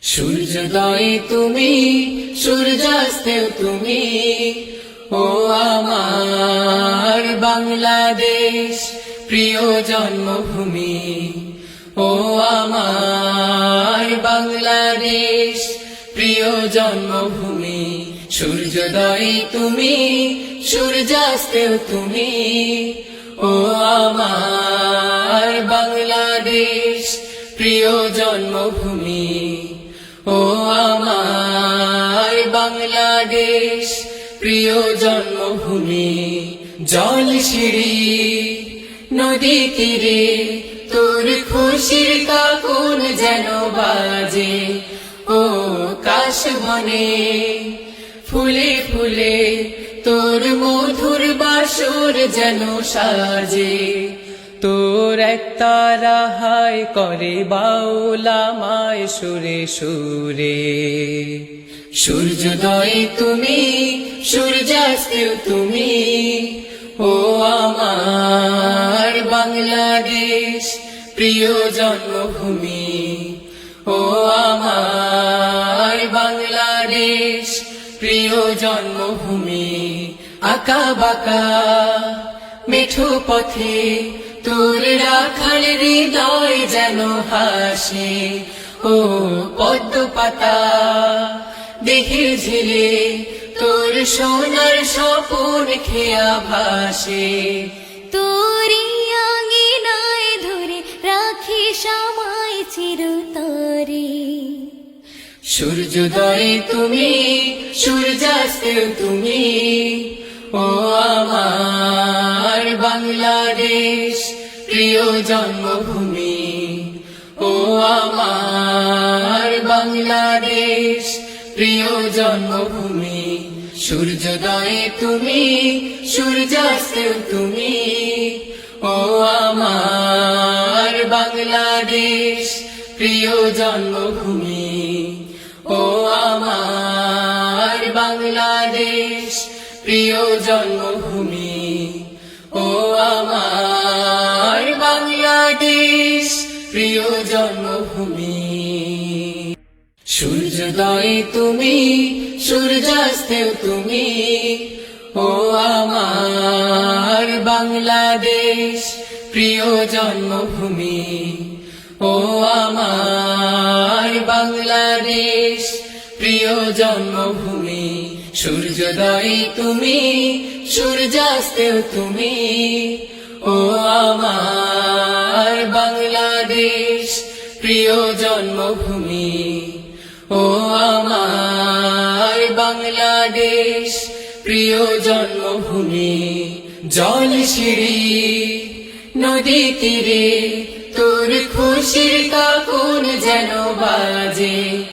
সূর্যোদয়ে তুমি, সূর্যাস্তেও তুমি, ও আমার বাংলাদেশ প্রিয় জন্মভূমি। ও আমার বাংলাদেশ প্রিয় জন্মভূমি। সূর্যোদয়ে তুমি, সূর্যাস্তেও তুমি, ও আমার বাংলাদেশ প্রিয় জন্মভূমি। ও আমার বাংলাদেশ প্রিয় জন্মভূমি। জল সিঁড়ি নদী তীরে তোর খুশির কাকন যেন বাজে। ও কাশ বনে ফুলে ফুলে তোর মধুর বাসর যেন সাজে। তোর একতারা হায় করে বাউলা মায় সুরে সুরে। সূর্যোদয়ে তুমি, সূর্যাস্তেও তুমি, ও আমার বাংলাদেশ প্রিয় জন্মভূমি। ও আমার বাংলাদেশ প্রিয় জন্মভূমি। আঁকা বাঁকা মেঠো পথে তোর রাখাল হৃদয় যেন হাসে। ও পদ্ম পাতা দেহে ঝিলে তোর সোনার স্বপন খেয়া ভাসে। তোরি আঙিনায় ধরে রাখি সময় চিরতরে। সূর্যোদয়ে তুমি, সূর্যাস্তেও তুমি, ও আমার বাংলাদেশ প্রিয় জন্মভূমি। ও আমার বাংলাদেশ প্রিয় জন্মভূমি। সূর্যোদয়ে তুমি, সূর্যাস্তেও তুমি, ও আমার বাংলাদেশ প্রিয় জন্মভূমি। ও আমার বাংলাদেশ প্রিয় জন্মভূমি। ও আমার বাংলাদেশ প্রিয় জন্মভূমি। সূর্যোদয়ে তুমি, সূর্যাস্তেও তুমি, ও আমার বাংলাদেশ প্রিয় জন্মভূমি। ও আমার বাংলাদেশ প্রিয় জন্মভূমি। সূর্যোদয়ে তুমি, সূর্যাস্তেও তুমি, ও আমার বাংলাদেশ প্রিয় জন্মভূমি। ও আমার বাংলাদেশ প্রিয় জন্মভূমি। জল সিঁড়ি নদী তীরে তোর খুশির কাকন যেন বাজে।